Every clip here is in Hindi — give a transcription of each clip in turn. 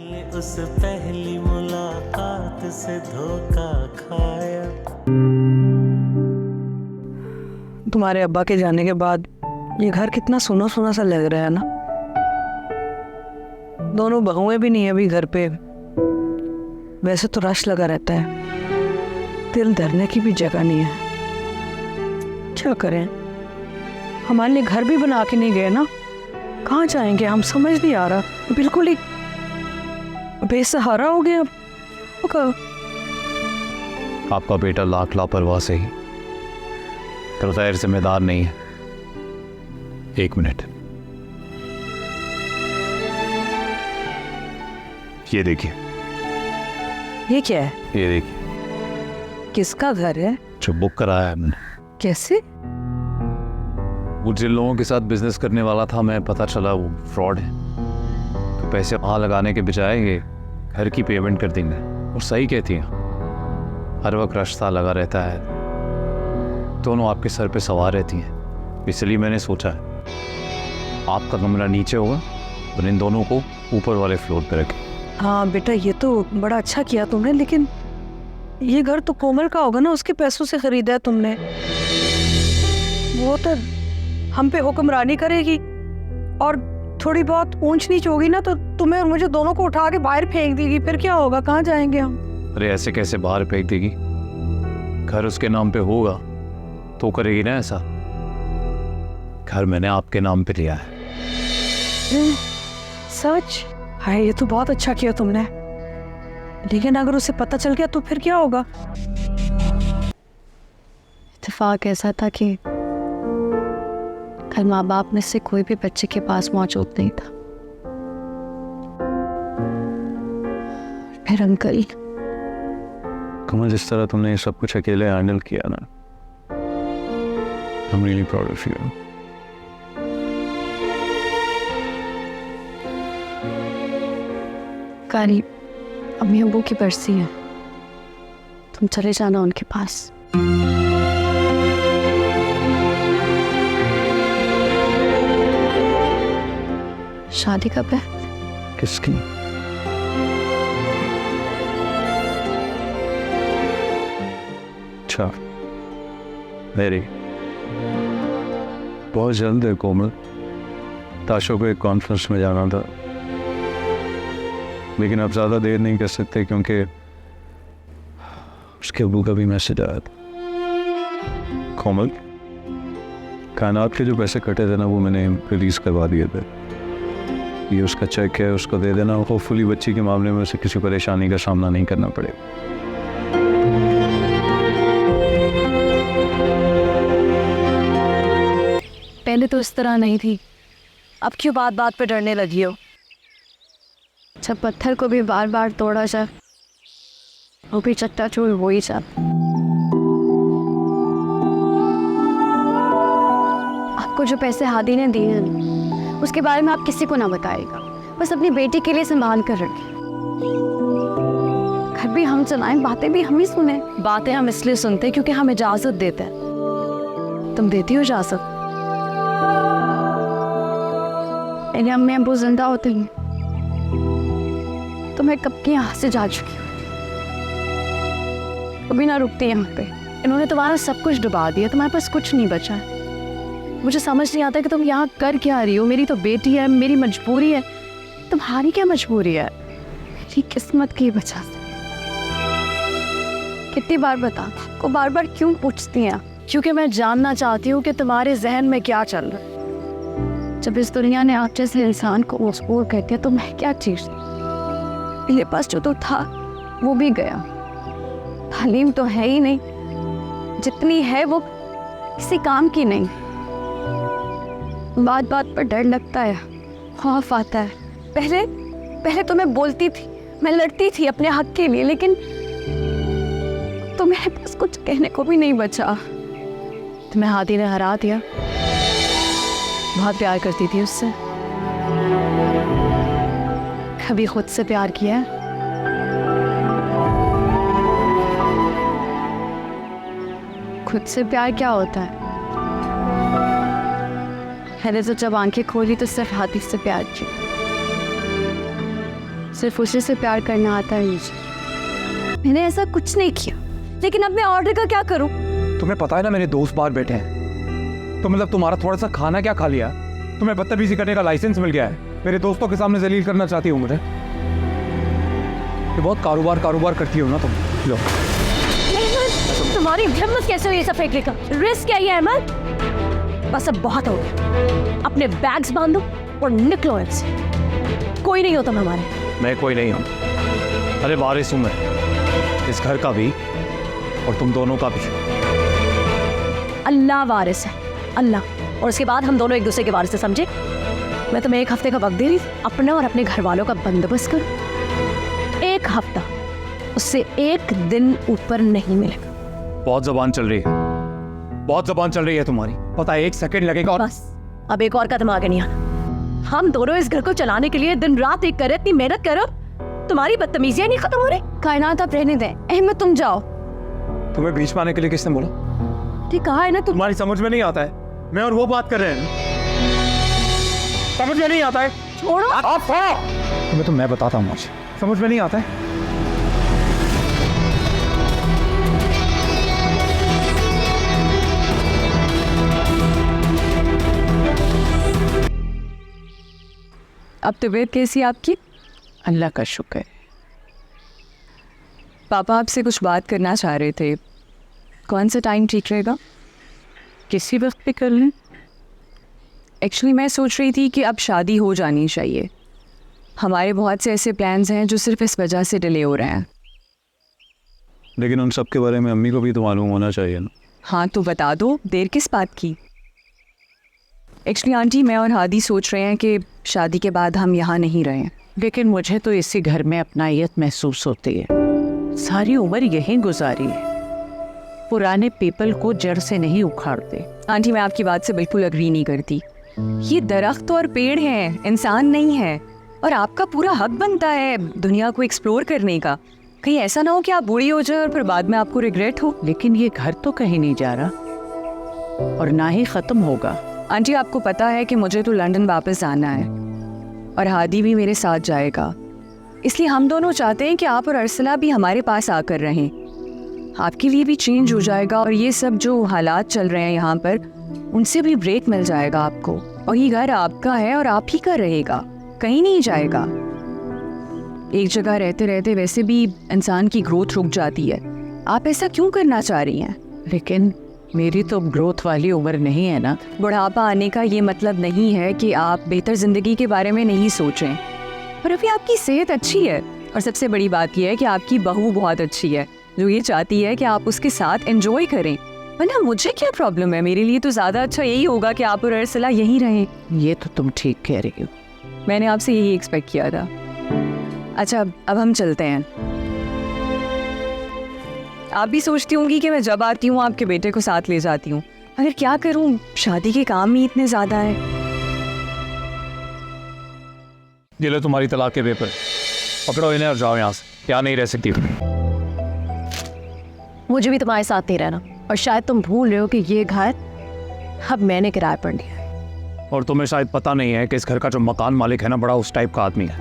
उस पहली मुलाकात से धोखा खाया। तुम्हारे अब्बा के जाने के बाद ये घर कितना सुना सुना सा लग रहा है ना। दोनों बहुएं भी नहीं है अभी घर पे। वैसे तो रश लगा रहता है, दिल धरने की भी जगह नहीं है। क्या करें, हमारे लिए घर भी बना के नहीं गए ना। कहाँ जाएंगे हम, समझ नहीं आ रहा। बिल्कुल ही बेसहारा हो गए अब। आपका बेटा लाख लापरवाह से ही तो ज़ाहिर जिम्मेदार नहीं है। एक मिनट, ये देखिए। ये क्या है? ये देखिए। किसका घर है? जो बुक कराया है मैंने। कैसे? वो जिन लोगों के साथ बिजनेस करने वाला था, मैं पता चला वो फ्रॉड है। तो पैसे वहाँ लगाने के बजाय ये घर की पेमेंट कर देंगे। और सही कहती हैं, हर वक्त रास्ता लगा रहता है, दोनों आपके सर पे सवार रहती हैं। इसलिए मैंने सोचा है आपका कमरा नीचे होगा और इन दोनों को ऊपर वाले फ्लोर पे रखें। हाँ बेटा, ये तो बड़ा अच्छा किया तुमने, लेकिन ये घर तो कोमल का होगा ना, उसके पैसों से खरीदा है तुमने। वो तो हम पे हुक्मरानी करेगी और थोड़ी बहुत ऊंच नीच होगी ना तो तुम्हें और मुझे दोनों को उठा के बाहर फेंक देगी। फिर क्या होगा, कहाँ जाएंगे हम? अरे ऐसे कैसे बाहर फेंक देगी? घर उसके नाम पे होगा तो करेगी ना ऐसा। घर मैंने आपके नाम पे लिया है। सच? हाय, ये तो बहुत अच्छा किया तुमने। लेकिन अगर उसे पता चल गया तो फिर क्या होगा? इत्तेफाक ऐसा था कि कल माँ बाप में से कोई भी बच्चे के पास मौजूद नहीं था। फिर अंकल। कमल, जिस तरह तुमने ये सब कुछ अकेले हैंडल किया ना, I'm really proud of you. कारी, अम्मी अब्बू की बरसी है, तुम चले जाना उनके पास। शादी कब है? किसकी? अच्छा, मेरी। बहुत जल्द है कोमल। ताशो को एक कॉन्फ्रेंस में जाना था, लेकिन अब ज़्यादा देर नहीं कर सकते क्योंकि उसके अब्बू का भी मैसेज आया था। कोमल, कायनात के जो पैसे कटे थे ना, वो मैंने रिलीज़ करवा दिए थे। ये उसका चेक है, उसको दे देना। होपफुली बच्ची के मामले में उसे किसी परेशानी का सामना नहीं करना पड़ेगा। पहले तो इस तरह नहीं थी, अब क्यों बात बात पे डरने लगी हो? जब पत्थर को भी बार बार तोड़ा जाए, वो भी चट्टा चूर हो ही जाए। आपको जो पैसे हादी ने दिए हैं, उसके बारे में आप किसी को ना बताइएगा। बस अपनी बेटी के लिए संभाल कर रखें। घर भी हम चलाएं, बातें भी हम ही सुने। बातें हम इसलिए सुनते क्योंकि हम इजाजत देते हैं। तुम देती हो इजाजत? मेरे अम्मी अब्बू जिंदा होते हैं तो मैं कब की यहाँ से जा चुकी हूँ। कभी ना रुकती यहाँ पे। इन्होंने तुम्हारा सब कुछ डुबा दिया, तुम्हारे पास कुछ नहीं बचा। मुझे समझ नहीं आता कि तुम यहाँ कर क्या रही हो। मेरी तो बेटी है, मेरी मजबूरी है। तुम्हारी क्या मजबूरी है? मेरी किस्मत की वजह से। कितनी बार बता, को बार बार क्यों पूछती हैं? क्योंकि मैं जानना चाहती हूँ कि तुम्हारे जहन में क्या चल रहा है। जब इस दुनिया ने आप जैसे इंसान को मजबूर कर दिया तो मैं क्या चीज थी? मेरे पास जो तो था वो भी गया। तालीम तो है ही नहीं, जितनी है वो किसी काम की नहीं। बात बात पर डर लगता है, खौफ आता है। पहले तो मैं बोलती थी, मैं लड़ती थी अपने हक के लिए, लेकिन तो मेरे पास कुछ कहने को भी नहीं बचा। तुम्हें हादी ने हरा दिया। बहुत प्यार करती थी उससे। कभी खुद से प्यार किया? खुद से प्यार क्या होता है? मैंने तो जब आंखें खोली तो सिर्फ हाथी से प्यार किया। सिर्फ उसी से प्यार करना आता है मुझे। मैंने ऐसा कुछ नहीं किया, लेकिन अब मैं ऑर्डर का क्या करूं? तुम्हें पता है ना मेरे दोस्त बाहर बैठे हैं, तो मतलब तुम्हारा थोड़ा सा खाना क्या खा लिया, तुम्हें बदतमीजी करने का लाइसेंस मिल गया है, मेरे दोस्तों के सामने जलील करना चाहती हो मुझे। ये बहुत कारोबार करती हो ना तुम। लो तुम्हारी हिम्मत कैसे हुई ये सब फेंकने का? रिस्क क्या है अहमद? बस अब बहुत हो गया, अपने बैग्स बांधो और निकलो इनसे। कोई नहीं हो तुम हमारे। मैं कोई नहीं हूँ, अरे वारिस हूँ मैं, इस घर का भी और तुम दोनों का भी। अल्लाह वारिस है, अल्लाह, और उसके बाद हम दोनों एक दूसरे के वारिस से, समझे? मैं तुम्हें 1 हफ्ते का वक्त दे रही हूँ, अपना और अपने घर वालों का बंदोबस्त करो। 1 हफ्ता, उससे 1 दिन ऊपर नहीं मिलेगा। बहुत जबान चल रही है, बहुत जबान चल रही है तुम्हारी, पता है 1 सेकंड लगेगा और बस अब एक और कदम आगे नहीं आना। हम दोनों इस घर को चलाने के लिए दिन रात एक करे, इतनी मेहनत करो, तुम्हारी बदतमीजियां नहीं खत्म हो रही। कायनात आप रहने दें, अहमद तुम जाओ। तुम्हें बीच में आने के लिए किसने बोला? ठीक कहा है ना तुम। तुम्हारी समझ में नहीं आता है, मैं और वो बात कर रहे हैं, समझ में नहीं आता है। छोड़ो। आप छोड़ो। तुम्हें तो मैं बताता हूँ, मुझे समझ में नहीं आता है। अब तबीयत कैसी है आपकी? अल्लाह का शुक्र है। पापा आपसे कुछ बात करना चाह रहे थे, कौन सा टाइम ठीक रहेगा? किसी वक्त भी कर लें। एक्चुअली मैं सोच रही थी कि अब शादी हो जानी चाहिए। हमारे बहुत से ऐसे प्लान्स हैं जो सिर्फ इस वजह से डिले हो रहे हैं। लेकिन उन सब के बारे में अम्मी को भी तो मालूम होना चाहिए ना। हाँ तो बता दो, देर किस बात की? एक्चुअली आंटी, मैं और हादी सोच रहे हैं कि शादी के बाद हम यहाँ नहीं रहें। लेकिन मुझे तो इसी घर में अपनायत महसूस होती है, सारी उम्र यहीं गुजारी है, पुराने पीपल को जड़ से नहीं उखाड़ते। आंटी मैं आपकी बात से बिल्कुल अग्री नहीं करती। ये दरख्त और पेड़ हैं, इंसान नहीं है, और आपका पूरा हक बनता है दुनिया को एक्सप्लोर करने का। कहीं ऐसा ना हो कि आप बूढ़ी हो जाए और फिर बाद में आपको रिग्रेट हो। लेकिन ये घर तो कहीं नहीं जा रहा और ना ही ख़त्म होगा। आंटी आपको पता है कि मुझे तो लंदन वापस आना है और हादी भी मेरे साथ जाएगा, इसलिए हम दोनों चाहते हैं कि आप और अरसला भी हमारे पास आकर रहें। आपके लिए भी चेंज हो जाएगा और ये सब जो हालात चल रहे हैं यहाँ पर, उनसे भी ब्रेक मिल जाएगा आपको। और ये घर आपका है और आप ही का रहेगा, कहीं नहीं जाएगा। एक जगह रहते रहते वैसे भी इंसान की ग्रोथ रुक जाती है। आप ऐसा क्यों करना चाह रही हैं? लेकिन मेरी तो ग्रोथ वाली उम्र नहीं है ना। बुढ़ापा आने का ये मतलब नहीं है कि आप बेहतर ज़िंदगी के बारे में नहीं सोचें, पर अभी आपकी सेहत अच्छी है और सबसे बड़ी बात यह है कि आपकी बहू बहुत अच्छी है जो ये चाहती है कि आप उसके साथ एंजॉय करें। वरना मुझे क्या प्रॉब्लम है? मेरे लिए तो ज़्यादा अच्छा यही होगा कि आप और अरसला यहीं रहें। ये तो तुम ठीक कह रही हो। मैंने आपसे यही एक्सपेक्ट किया था। अच्छा अब हम चलते हैं। आप भी सोचती होंगी कि मैं जब आती हूँ आपके बेटे को साथ ले जाती हूँ, मगर क्या करूँ, शादी के काम ही इतने ज़्यादा हैं। ये लो तुम्हारी तलाक के पेपर, पकड़ो इन्हें और जाओ यहाँ से, यहाँ नहीं रह सकती। मुझे भी तुम्हारे साथ नहीं रहना, और शायद तुम भूल रहे हो कि ये घर अब मैंने किराए पर लिया है। और तुम्हें शायद पता नहीं है कि इस घर का जो मकान मालिक है ना, बड़ा उस टाइप का आदमी है,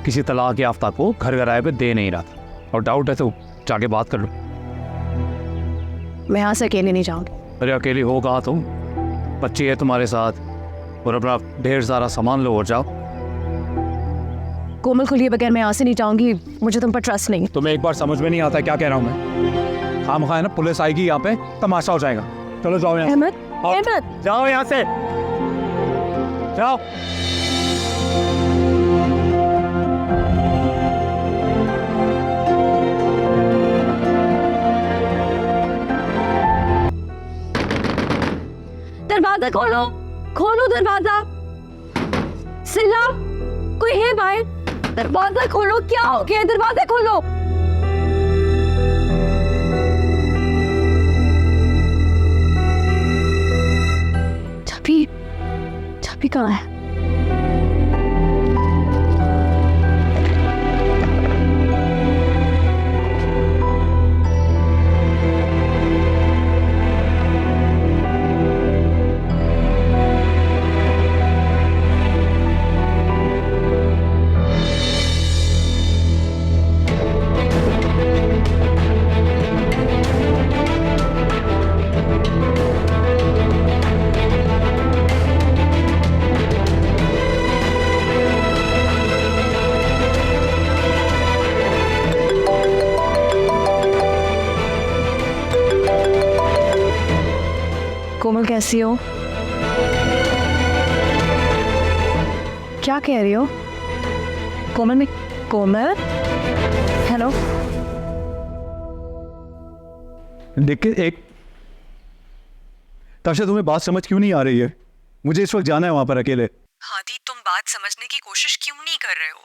किसी तलाक याफ्ता को घर किराए पे दे नहीं रहा था। और डाउट है तो जाके बात कर लो। मैं यहाँ से अकेले नहीं जाऊँगी। अरे अकेली हो कहाँ तुम, बच्ची है तुम्हारे साथ, और अपना ढेर सारा सामान लो और जाओ। कोमल को लिए बगैर मैं यहाँ से नहीं जाऊँगी, मुझे तुम पर ट्रस्ट नहीं। तुम्हें एक बार समझ में नहीं आता है क्या कह रहा हूँ मैं? खामखा है ना, पुलिस आएगी यहाँ पे, तमाशा हो जाएगा। चलो जाओ यहाँ से। अहमद, आओ। अहमद, जाओ यहाँ से, जाओ। दरवाजा खोलो, खोलो दरवाजा। सिला, कोई है बाहर? दरवाजा खोलो, क्या हो गया? दरवाजा खोलो। चाबी, चाबी कहाँ है? कोमल कैसी हो? क्या कह रही हो? कोमल हेलो। देख एक ताशा, तुम्हें बात समझ क्यों नहीं आ रही है? मुझे इस वक्त जाना है वहां पर अकेले। हादी, तुम बात समझने की कोशिश क्यों नहीं कर रहे हो?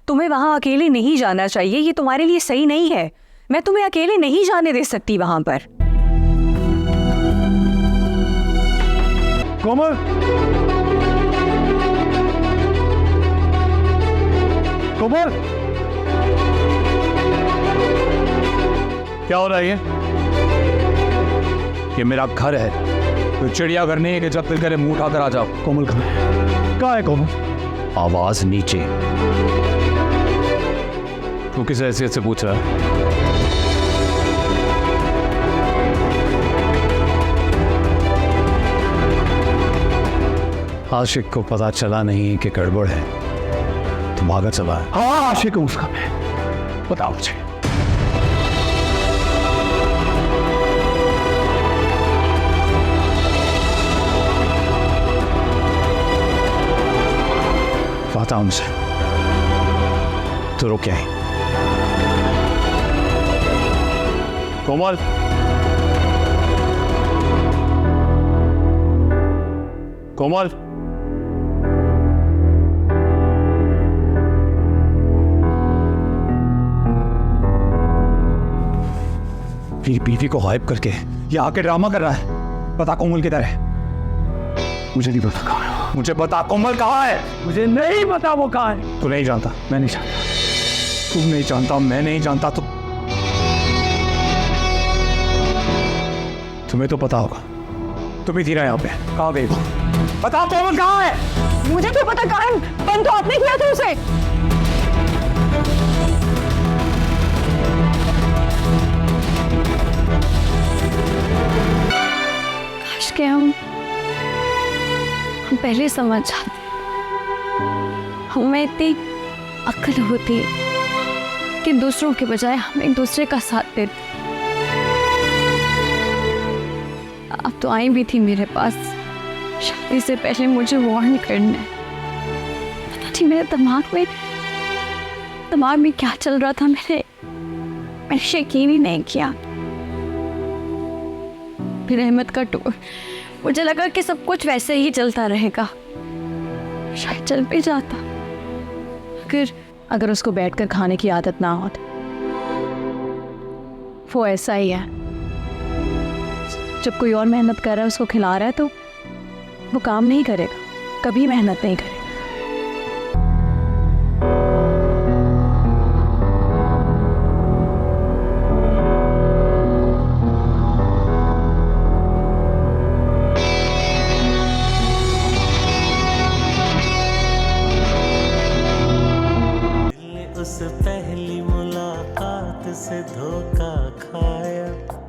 तुम्हें वहां अकेले नहीं जाना चाहिए, ये तुम्हारे लिए सही नहीं है। मैं तुम्हें अकेले नहीं जाने दे सकती वहां पर। कोमल, कोमल, क्या हो रहा है ये मेरा घर है, तो चिड़ियाघर नहीं है कि जब दिल करे मुंह उठाकर आ जाओ। कोमल कहाँ है कोमल? आवाज नीचे। तू किस हैसियत से पूछ रहा है? आशिक को पता चला नहीं कि गड़बड़ है तो भागा चला है। हाँ, आशिक हूँ उसका मैं। बताओ मुझे। बताओ मुझे, तो रुक क्या है? कोमल, कोमल, मेरी बीवी को गायब करके ये आके ड्रामा कर रहा है। बता कोमल किधर है? मुझे नहीं पता कहाँ है। मुझे बता कोमल कहाँ है? मुझे नहीं पता वो कहाँ है। तू नहीं जानता, मैं नहीं जानता। तू नहीं जानता, मैं नहीं जानता। तो तुम्हें तो पता होगा, तुम ही थी ना यहाँ पे। कहाँ गई वो? बता कोमल कहाँ है? मुझे क्या पता कहाँ है? बंद तो आपने किया था उसे। काश के हम पहले समझ जाते, हमें इतनी अक्ल होती कि दूसरों के बजाय हम एक दूसरे का साथ देते। अब तो आई भी थी मेरे पास शादी से पहले मुझे वार्न करने। पता नहीं मेरे दिमाग में क्या चल रहा था, मैंने यकीन ही नहीं किया। फिर अहमद का टूर, मुझे लगा कि सब कुछ वैसे ही चलता रहेगा। शायद चल भी जाता अगर उसको बैठकर खाने की आदत ना हो। वो ऐसा ही है, जब कोई और मेहनत कर रहा है उसको खिला रहा है तो वो काम नहीं करेगा, कभी मेहनत नहीं करेगा।